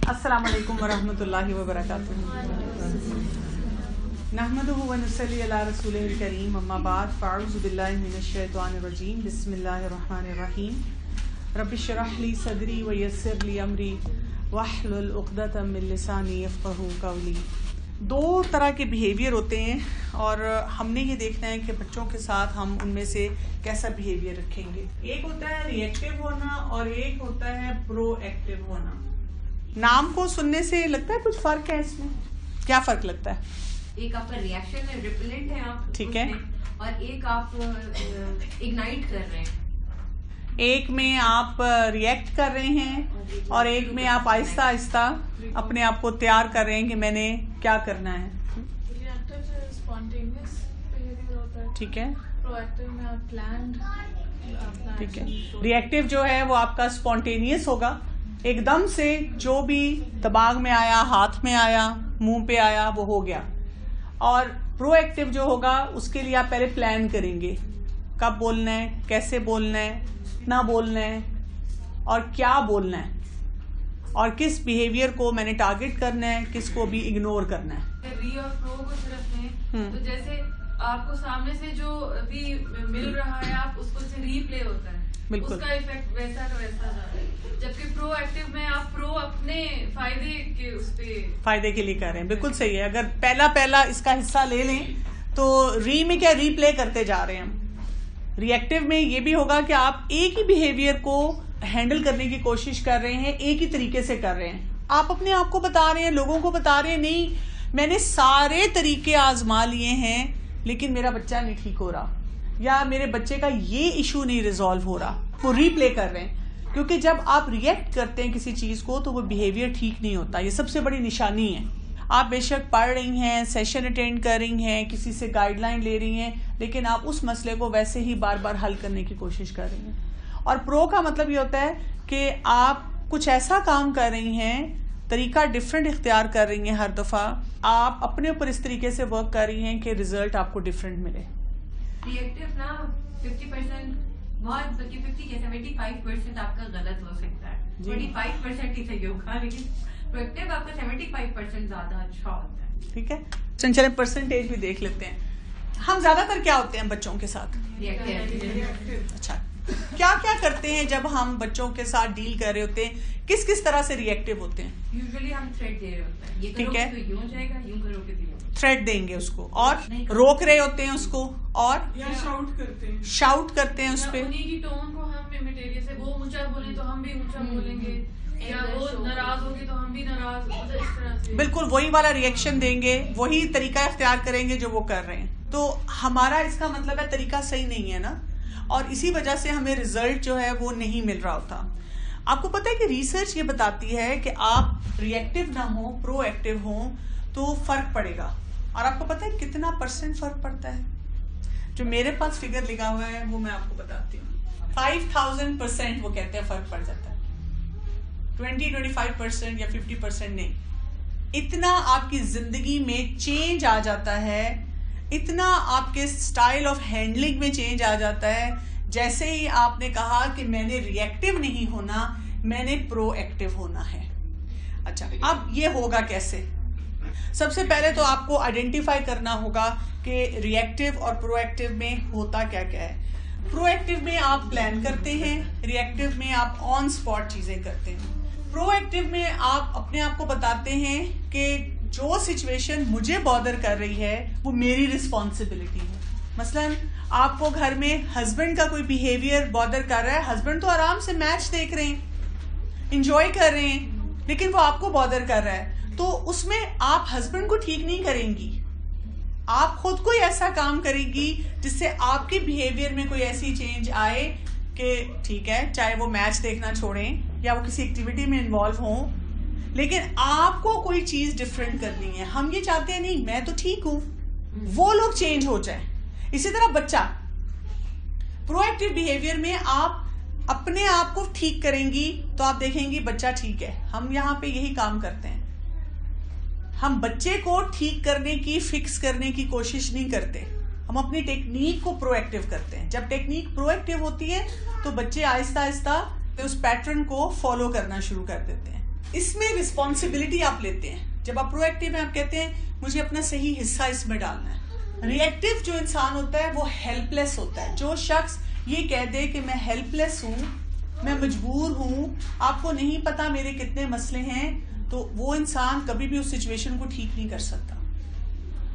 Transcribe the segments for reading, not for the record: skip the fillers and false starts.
अस्सलामु अलैकुम वरहमतुल्लाहि वबरकातुहू। नहमदुहु व नुसल्ली अला रसूलिहिल करीम, अम्मा बाद, फ़अऊज़ु बिल्लाहि मिनश शैतानिर रजीम, बिस्मिल्लाहिर रहमानिर रहीम। रब्बि इश्रह ली सदरी व यस्सिर ली अमरी वहलुल उक़दतम मिन लिसानी यफ़क़हू क़ौली। दो तरह के बिहेवियर होते हैं और हमने ये देखना है कि बच्चों के साथ हम उनमें से कैसा बिहेवियर रखेंगे। एक होता है रिएक्टिव होना और एक होता है प्रोएक्टिव होना। नाम को सुनने से लगता है कुछ फर्क है इसमें? क्या फर्क लगता है? एक आपका रिएक्शन है, रिपेलेंट है आप, ठीक है, और एक आप इग्नाइट कर रहे हैं। एक में आप रिएक्ट कर रहे हैं और एक में आप आहिस्ता आहिस्ता अपने आप को तैयार कर रहे हैं कि मैंने क्या करना है। रिएक्टिव से स्पॉन्टेनियस बिहेवियर होता है, ठीक है। प्रोएक्टिव में आप प्लान्ड, ठीक है। रिएक्टिव जो है वो आपका स्पॉन्टेनियस होगा, एकदम से जो भी दिमाग में आया, हाथ में आया, मुंह पे आया, वो हो गया। और प्रोएक्टिव जो होगा उसके लिए आप पहले प्लान करेंगे, कब बोलना है, कैसे बोलना है, कितना बोलना है और क्या बोलना है और किस बिहेवियर को मैंने टारगेट करना है, किसको भी इग्नोर करना है। री और प्रो को सिर्फ में तो जैसे आपको सामने से जो भी मिल रहा है आप उसको से रीप्ले होता है, बिल्कुल उसका इफेक्ट वैसा का वैसा जा रहा है। जबकि प्रोएक्टिव में आप प्रो अपने फायदे के लिए कर रहे हैं। बिल्कुल सही है। अगर पहला इसका हिस्सा ले लें तो री में क्या रीप्ले करते जा रहे हैं हम। रिएक्टिव में ये भी होगा कि आप एक ही बिहेवियर को हैंडल करने की कोशिश कर रहे हैं, एक ही तरीके से कर रहे हैं। आप अपने आप को बता रहे हैं, लोगों को बता रहे हैं, नहीं मैंने सारे तरीके आजमा लिए हैं लेकिन मेरा बच्चा नहीं ठीक हो रहा या मेरे बच्चे का ये इशू नहीं रिजॉल्व हो रहा। वो रीप्ले कर रहे हैं क्योंकि जब आप रिएक्ट करते हैं किसी चीज को तो वो बिहेवियर ठीक नहीं होता। ये सबसे बड़ी निशानी है। आप बेशक पढ़ रही हैं, सेशन अटेंड कर रही हैं, किसी से गाइडलाइन ले रही हैं, लेकिन आप उस मसले को वैसे ही बार बार हल करने की कोशिश कर रही हैं। और प्रो का मतलब ये होता है कि आप कुछ ऐसा काम कर रही हैं, तरीका डिफरेंट इख्तियार कर रही हैं, हर दफ़ा आप अपने ऊपर इस तरीके से वर्क कर रही हैं कि रिजल्ट आपको डिफरेंट मिले। रिएक्टिव ना 50% बहुत, बल्कि 50 या 75% आपका गलत हो सकता है, 25% ही सही होगा, लेकिन प्रोएक्टिव आपका 75% ज्यादा अच्छा होता है। ठीक है, चलिए परसेंटेज भी देख लेते हैं। हम ज्यादातर क्या होते हैं बच्चों के साथ? रिएक्टिव। अच्छा, क्या क्या करते हैं जब हम बच्चों के साथ डील कर रहे होते हैं? किस किस तरह से रिएक्टिव होते हैं? यूजुअली हम थ्रेट दे रहे होते हैं, ये ठीक है, तो यूं जाएगा, यूं करोगे तो यूं। थ्रेट देंगे उसको और रोक रहे होते हैं उसको और शाउट करते हैं उस पे। उन्हीं की टोन को हम इमिटेट, जैसे वो ऊंचा बोले तो हम भी ऊंचा बोलेंगे, या वो नाराज होगी तो हम भी नाराज, इस तरह से बिल्कुल वही वाला रिएक्शन देंगे, वही तरीका इख्तियार करेंगे जो वो कर रहे हैं। तो हमारा इसका मतलब है तरीका सही नहीं है ना, और इसी वजह से हमें रिजल्ट जो है वो नहीं मिल रहा होता। आपको पता है कि रिसर्च ये बताती है कि आप रिएक्टिव ना हो, प्रोएक्टिव हो तो फर्क पड़ेगा। और आपको पता है कितना परसेंट फर्क पड़ता है? जो मेरे पास फिगर लिखा हुआ है वो मैं आपको बताती हूँ। 5000% वो कहते हैं फर्क पड़ जाता है। 20-25% या 50% नहीं, इतना आपकी जिंदगी में चेंज आ जाता है, इतना आपके स्टाइल ऑफ हैंडलिंग में चेंज आ जाता है जैसे ही आपने कहा कि मैंने रिएक्टिव नहीं होना, मैंने प्रोएक्टिव होना है। अच्छा, अब ये होगा कैसे? सबसे पहले तो आपको आइडेंटिफाई करना होगा कि रिएक्टिव और प्रोएक्टिव में होता क्या क्या है। प्रोएक्टिव में आप प्लान करते हैं, रिएक्टिव में आप ऑन स्पॉट चीजें करते हैं। प्रोएक्टिव में आप अपने आप को बताते हैं कि जो सिचुएशन मुझे बॉदर कर रही है वो मेरी रिस्पॉन्सिबिलिटी है। मसलन आपको घर में हस्बैंड का कोई बिहेवियर बॉदर कर रहा है, हस्बैंड तो आराम से मैच देख रहे हैं, इंजॉय कर रहे हैं, लेकिन वो आपको बॉदर कर रहा है, तो उसमें आप हस्बैंड को ठीक नहीं करेंगी, आप खुद कोई ऐसा काम करेगी जिससे आपके बिहेवियर में कोई ऐसी चेंज आए कि ठीक है, चाहे वो मैच देखना छोड़ें या वो किसी एक्टिविटी में इन्वॉल्व हों, लेकिन आपको कोई चीज डिफरेंट करनी है। हम ये चाहते हैं नहीं मैं तो ठीक हूं, वो लोग चेंज हो जाए। इसी तरह बच्चा, प्रोएक्टिव बिहेवियर में आप अपने आप को ठीक करेंगी तो आप देखेंगी बच्चा ठीक है। हम यहाँ पे यही काम करते हैं, हम बच्चे को ठीक करने की, फिक्स करने की कोशिश नहीं करते, हम अपनी टेक्निक को प्रोएक्टिव करते हैं। जब टेक्निक प्रोएक्टिव होती है तो बच्चे आहिस्ता आहिस्ता उस पैटर्न को फॉलो करना शुरू कर देते हैं। इसमें रिस्पॉन्सिबिलिटी आप लेते हैं। जब आप प्रोएक्टिव में आप कहते हैं मुझे अपना सही हिस्सा इसमें डालना है। रिएक्टिव जो इंसान होता है वो हेल्पलेस होता है। जो शख्स ये कह दे कि मैं हेल्पलेस हूँ, मैं मजबूर हूँ, आपको नहीं पता मेरे कितने मसले हैं, तो वो इंसान कभी भी उस सिचुएशन को ठीक नहीं कर सकता।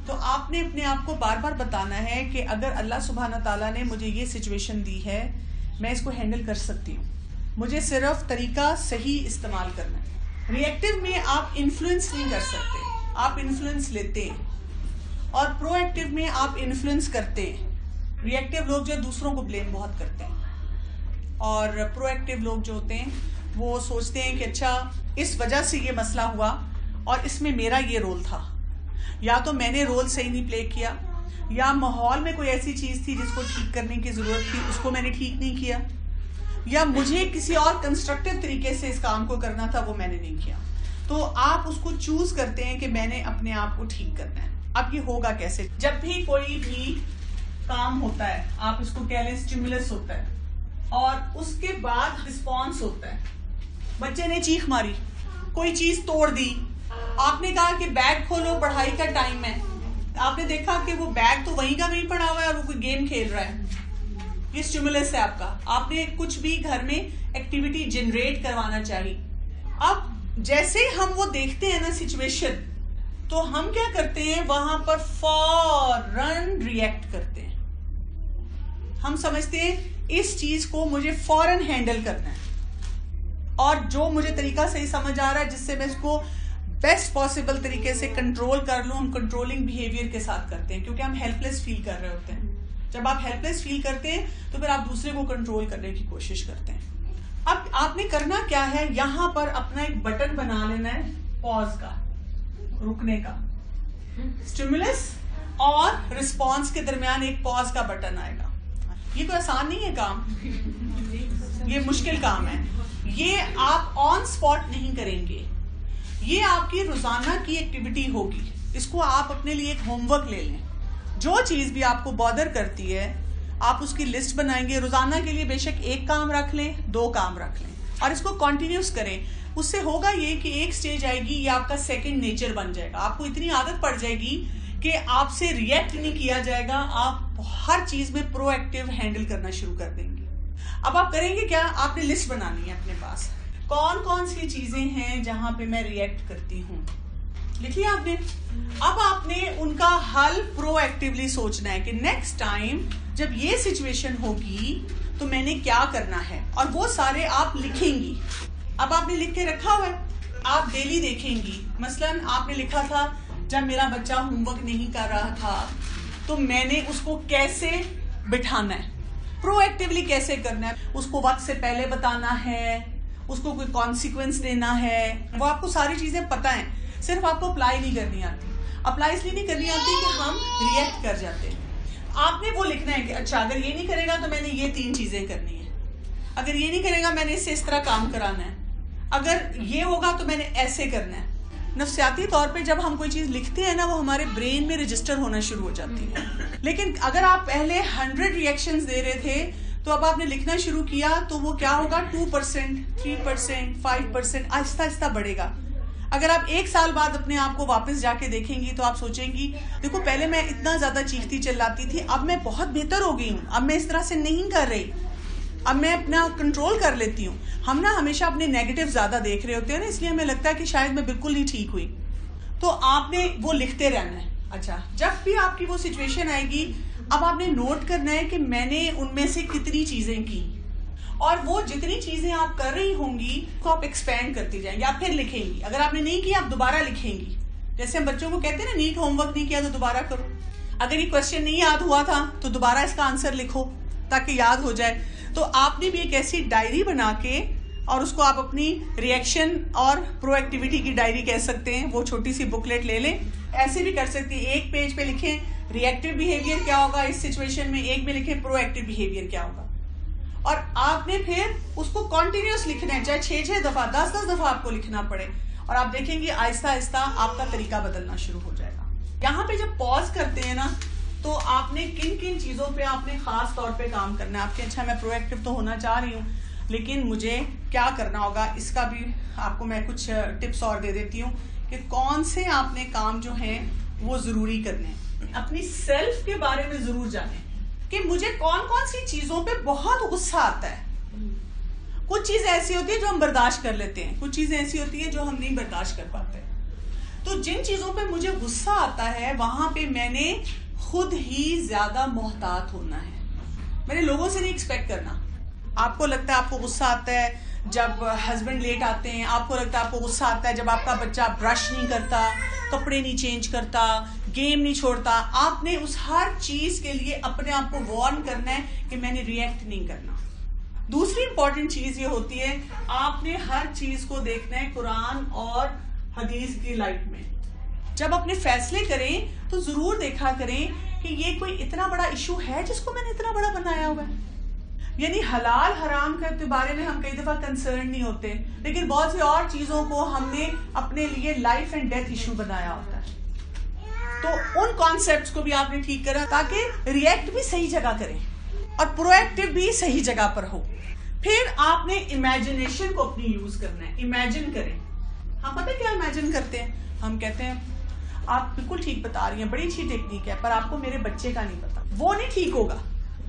तो आपने अपने आप को बार बार बताना है कि अगर अल्लाह सुब्हाना ताला ने मुझे ये सिचुएशन दी है, मैं इसको हैंडल कर सकती हूँ, मुझे सिर्फ तरीका सही इस्तेमाल करना है। रिएक्टिव में आप इन्फ्लुएंस नहीं कर सकते, आप इन्फ्लुएंस लेते हैं। और प्रोएक्टिव में आप इन्फ्लुएंस करते हैं। रिएक्टिव लोग जो दूसरों को ब्लेम बहुत करते हैं, और प्रोएक्टिव लोग जो होते हैं वो सोचते हैं कि अच्छा इस वजह से ये मसला हुआ और इसमें मेरा ये रोल था, या तो मैंने रोल सही नहीं प्ले किया, या माहौल में कोई ऐसी चीज़ थी जिसको ठीक करने की ज़रूरत थी, उसको मैंने ठीक नहीं किया, या मुझे किसी और कंस्ट्रक्टिव तरीके से इस काम को करना था, वो मैंने नहीं किया। तो आप उसको चूज करते हैं कि मैंने अपने आप को ठीक करना है। अब ये होगा कैसे? जब भी कोई भी काम होता है, आप इसको कह लें स्टिमुलस होता है, और उसके बाद रिस्पॉन्स होता है। बच्चे ने चीख मारी, कोई चीज तोड़ दी, आपने कहा कि बैग खोलो पढ़ाई का टाइम है, आपने देखा कि वो बैग तो वहीं का वहीं पड़ा हुआ है और वो कोई गेम खेल रहा है, ये स्टिमुलस है आपका। आपने कुछ भी घर में एक्टिविटी जनरेट करवाना चाहिए। अब जैसे हम वो देखते हैं ना सिचुएशन, तो हम क्या करते हैं, वहां पर फौरन रिएक्ट करते हैं। हम समझते हैं इस चीज को मुझे फौरन हैंडल करना है, और जो मुझे तरीका सही समझ आ रहा है जिससे मैं इसको बेस्ट पॉसिबल तरीके से कंट्रोल कर लूं, हम कंट्रोलिंग बिहेवियर के साथ करते हैं, क्योंकि हम हेल्पलेस फील कर रहे होते हैं। जब आप हेल्पलेस फील करते हैं तो फिर आप दूसरे को कंट्रोल करने की कोशिश करते हैं। अब आपने करना क्या है, यहां पर अपना एक बटन बना लेना है पॉज का, रुकने का। स्टिमुलस और रिस्पॉन्स के दरमियान एक पॉज का बटन आएगा। ये कोई आसान नहीं है काम, ये मुश्किल काम है। ये आप ऑन स्पॉट नहीं करेंगे, ये आपकी रोजाना की एक्टिविटी होगी। इसको आप अपने लिए एक होमवर्क ले लें। जो चीज भी आपको बॉदर करती है, आप उसकी लिस्ट बनाएंगे। रोजाना के लिए बेशक एक काम रख लें, 2 काम रख लें, और इसको कंटिन्यूस करें। उससे होगा ये कि एक स्टेज आएगी, ये आपका सेकंड नेचर बन जाएगा। आपको इतनी आदत पड़ जाएगी कि आपसे रिएक्ट नहीं किया जाएगा, आप हर चीज में प्रोएक्टिव हैंडल करना शुरू कर देंगे। अब आप करेंगे क्या, आपने लिस्ट बनानी है अपने पास, कौन कौन सी चीजें हैं जहां पे मैं रिएक्ट करती हूँ, लिख लिया आपने। अब आपने उनका हल प्रोएक्टिवली सोचना है कि नेक्स्ट टाइम जब ये सिचुएशन होगी तो मैंने क्या करना है, और वो सारे आप लिखेंगी। अब आपने लिख के रखा हुआ है, आप डेली देखेंगी। मसलन आपने लिखा था जब मेरा बच्चा होमवर्क नहीं कर रहा था तो मैंने उसको कैसे बिठाना है, प्रोएक्टिवली कैसे करना है, उसको वक्त से पहले बताना है, उसको कोई कॉन्सिक्वेंस देना है। वो आपको सारी चीजें पता है, सिर्फ आपको अप्लाई नहीं करनी आती। अप्लाई इसलिए नहीं करनी आती कि हम रिएक्ट कर जाते हैं। आपने वो लिखना है कि अच्छा अगर ये नहीं करेगा तो मैंने ये 3 चीजें करनी है, अगर ये नहीं करेगा मैंने इससे इस तरह काम कराना है, अगर ये होगा तो मैंने ऐसे करना है। नफ्सियाती तौर पे जब हम कोई चीज लिखते हैं ना, वो हमारे ब्रेन में रजिस्टर होना शुरू हो जाती है। लेकिन अगर आप पहले 100 रिएक्शंस दे रहे थे, तो अब आपने लिखना शुरू किया तो वो क्या होगा, 2%, 3%, 5%, आहिस्ता आहिस्ता बढ़ेगा। अगर आप 1 साल बाद अपने आप को वापस जाके देखेंगी तो आप सोचेंगी देखो पहले मैं इतना ज्यादा चीखती चिल्लाती थी, अब मैं बहुत बेहतर हो गई हूँ, अब मैं इस तरह से नहीं कर रही, अब मैं अपना कंट्रोल कर लेती हूँ। हम ना हमेशा अपने नेगेटिव ज्यादा देख रहे होते हैं ना, इसलिए हमें लगता है कि शायद मैं बिल्कुल नहीं ठीक हुई। तो आपने वो लिखते रहना है। अच्छा, जब भी आपकी वो सिचुएशन आएगी, अब आपने नोट करना है कि मैंने उनमें से कितनी चीजें की, और वो जितनी चीजें आप कर रही होंगी तो आप एक्सपेंड करती जाएंगी, आप फिर लिखेंगी। अगर आपने नहीं किया आप दोबारा लिखेंगी। जैसे हम बच्चों को कहते हैं ना, नीट होमवर्क नहीं किया तो दोबारा करो। अगर ये क्वेश्चन नहीं याद हुआ था तो दोबारा इसका आंसर लिखो ताकि याद हो जाए। तो आपने भी एक ऐसी डायरी बना के, और उसको आप अपनी रिएक्शन और प्रोएक्टिविटी की डायरी कह सकते हैं, वो छोटी सी बुकलेट ले लें। ऐसे भी कर सकती है, एक पेज पे लिखें रिएक्टिव बिहेवियर क्या होगा इस सिचुएशन में, एक में लिखें प्रोएक्टिव बिहेवियर क्या होगा, और आपने फिर उसको कॉन्टिन्यूस लिखना है, चाहे 6-6 दफा 10-10 दफा आपको लिखना पड़े, और आप देखेंगे आहिस्ता आहिस्ता आपका तरीका बदलना शुरू हो जाएगा। यहाँ पे जब पॉज करते हैं ना, तो आपने किन किन चीजों पे आपने खास तौर पे काम करना है। आपके अच्छा मैं प्रोएक्टिव तो होना चाह रही हूँ, लेकिन मुझे क्या करना होगा इसका भी आपको मैं कुछ टिप्स और दे देती हूँ कि कौन से आपने काम जो हैं वो ज़रूरी करने हैं। अपनी सेल्फ के बारे में ज़रूर जानें कि मुझे कौन कौन सी चीज़ों पे बहुत गुस्सा आता है। कुछ चीज़ ऐसी होती है जो हम बर्दाश्त कर लेते हैं, कुछ चीज़ें ऐसी होती है जो हम नहीं बर्दाश्त कर पाते। तो जिन चीज़ों पे मुझे गुस्सा आता है वहां पे मैंने खुद ही ज़्यादा मोहतात होना है। मैंने लोगों से नहीं एक्सपेक्ट करना। आपको लगता है आपको गुस्सा आता है जब हस्बैंड लेट आते हैं, आपको लगता है आपको गुस्सा आता है जब आपका बच्चा ब्रश नहीं करता, कपड़े नहीं चेंज करता, गेम नहीं छोड़ता। आपने उस हर चीज़ के लिए अपने आप को वार्न करना है कि मैंने रिएक्ट नहीं करना। दूसरी इंपॉर्टेंट चीज़ ये होती है आपने हर चीज़ को देखना है कुरान और हदीस की लाइट में। जब अपने फैसले करें तो ज़रूर देखा करें कि ये कोई इतना बड़ा इशू है जिसको मैंने इतना बड़ा बनाया हुआ है। यानी हलाल हराम के बारे में हम कई दफ़ा कंसर्न नहीं होते, लेकिन बहुत सी और चीज़ों को हमने अपने लिए लाइफ एंड डेथ इशू बनाया होता है। तो उन कॉन्सेप्ट्स को भी आपने ठीक करा ताकि रिएक्ट भी सही जगह करें और प्रोएक्टिव भी सही जगह पर हो। फिर आपने इमेजिनेशन को अपनी यूज करना है। इमेजिन करें। हम पता है क्या इमेजिन करते हैं? हम कहते हैं आप बिल्कुल ठीक बता रही हैं, बड़ी अच्छी टेक्निक है, पर आपको मेरे बच्चे का नहीं पता। वो नहीं ठीक होगा,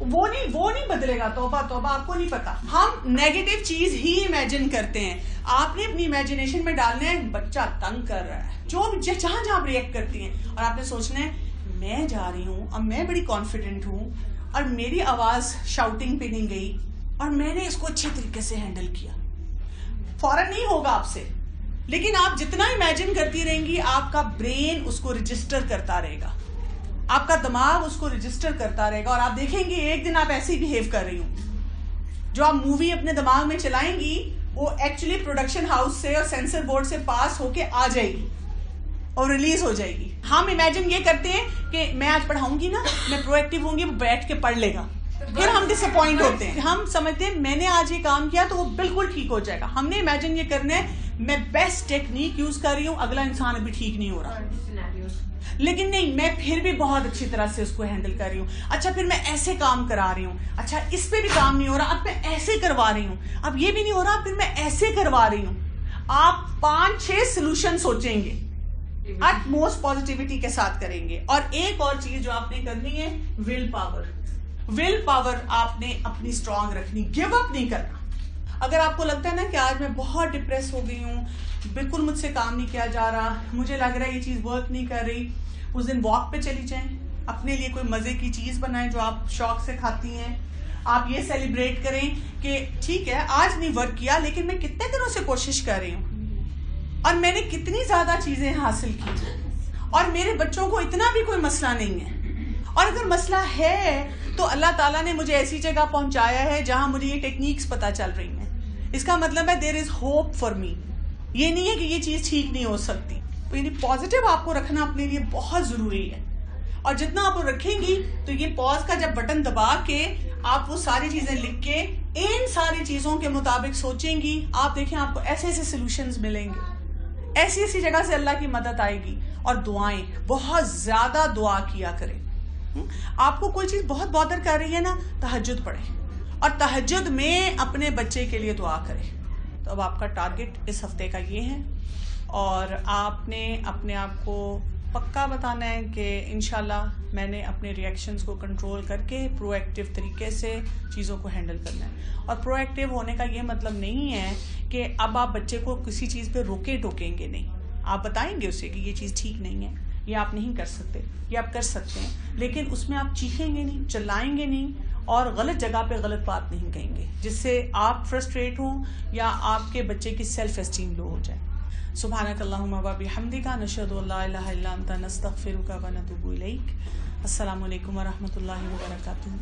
वो नहीं बदलेगा। तौबा तौबा, आपको नहीं पता। हम नेगेटिव चीज ही इमेजिन करते हैं। आपने अपनी इमेजिनेशन में डालना है बच्चा तंग कर रहा है, जो जहां जहां आप रिएक्ट करती हैं, और आपने सोचना है मैं जा रही हूँ, अब मैं बड़ी कॉन्फिडेंट हूँ और मेरी आवाज शाउटिंग पे नहीं गई और मैंने इसको अच्छे तरीके से हैंडल किया। फौरन नहीं होगा आपसे, लेकिन आप जितना इमेजिन करती रहेंगी आपका ब्रेन उसको रजिस्टर करता रहेगा, आपका दिमाग उसको रजिस्टर करता रहेगा और आप देखेंगे एक दिन आप ऐसे ही बिहेव कर रही हो। जो आप मूवी अपने दिमाग में चलाएंगी वो एक्चुअली प्रोडक्शन हाउस से और सेंसर बोर्ड से पास होके आ जाएगी और रिलीज हो जाएगी। हम इमेजिन ये करते हैं कि मैं आज पढ़ाऊंगी ना, मैं प्रोएक्टिव होंगी, वो बैठ के पढ़ लेगा। फिर हम डिसअपॉइंट होते हैं। हम समझते हैं मैंने आज ये काम किया तो वो बिल्कुल ठीक हो जाएगा। हमने इमेजिन ये करना है मैं बेस्ट टेक्निक यूज कर रही हूँ, अगला इंसान अभी ठीक नहीं हो रहा, लेकिन नहीं, मैं फिर भी बहुत अच्छी तरह से उसको हैंडल कर रही हूँ। अच्छा, फिर मैं ऐसे काम करा रही हूँ, अच्छा इस पे भी काम नहीं हो रहा, अब मैं ऐसे करवा रही हूँ, अब ये भी नहीं हो रहा, फिर मैं ऐसे करवा रही हूँ। आप 5-6 सोल्यूशन सोचेंगे, अटमोस्ट पॉजिटिविटी के साथ करेंगे। और एक और चीज जो आपने करनी है, विल पावर। विल पावर आपने अपनी स्ट्रांग रखनी, गिव अप नहीं करना। अगर आपको लगता है ना कि आज मैं बहुत डिप्रेस हो गई हूँ, बिल्कुल मुझसे काम नहीं किया जा रहा, मुझे लग रहा है ये चीज़ वर्क नहीं कर रही, उस दिन वॉक पे चली जाएं, अपने लिए कोई मज़े की चीज़ बनाएं जो आप शौक से खाती हैं। आप ये सेलिब्रेट करें कि ठीक है आज नहीं वर्क किया, लेकिन मैं कितने दिनों से कोशिश कर रही हूँ और मैंने कितनी ज़्यादा चीज़ें हासिल की और मेरे बच्चों को इतना भी कोई मसला नहीं है। और अगर मसला है तो अल्लाह ताला ने मुझे ऐसी जगह पहुंचाया है जहां मुझे ये टेक्निक्स पता चल रही हैं। इसका मतलब है there is hope for me. ये नहीं है कि ये चीज़ ठीक नहीं हो सकती। तो यानी पॉजिटिव आपको रखना अपने लिए बहुत ज़रूरी है। और जितना आप रखेंगी तो ये पॉज का जब बटन दबा के आप वो सारी चीज़ें लिख के इन सारी चीज़ों के मुताबिक सोचेंगी, आप देखें आपको ऐसे ऐसे सॉल्यूशंस मिलेंगे, ऐसी ऐसी जगह से अल्लाह की मदद आएगी। और दुआएं, बहुत ज़्यादा दुआ किया करें। आपको कोई चीज़ बहुत बॉदर कर रही है ना, तहज्जुद पढ़ें और तहज्जुद में अपने बच्चे के लिए दुआ करें। तो अब आपका टारगेट इस हफ्ते का ये है और आपने अपने आप को पक्का बताना है कि इंशाल्लाह मैंने अपने रिएक्शंस को कंट्रोल करके प्रोएक्टिव तरीके से चीज़ों को हैंडल करना है। और प्रोएक्टिव होने का ये मतलब नहीं है कि अब आप बच्चे को किसी चीज़ पे रोके टोकेंगे नहीं। आप बताएंगे उसे कि ये चीज़ ठीक नहीं है, ये आप नहीं कर सकते, ये आप कर सकते हैं, लेकिन उसमें आप चीखेंगे नहीं, चिल्लाएंगे नहीं और गलत जगह पे गलत बात नहीं कहेंगे जिससे आप फ्रस्ट्रेट हों या आपके बच्चे की सेल्फ एस्टीम लो हो जाए। सुब्हानकल्लाहुम्मा व बिहम्दिका नशहदु अल्ला इलाहा इल्ला अंता नस्तगफिरुका व नतूबु इलैक। अस्सलामु अलैकुम व रहमतुल्लाहि व बरकातुहू।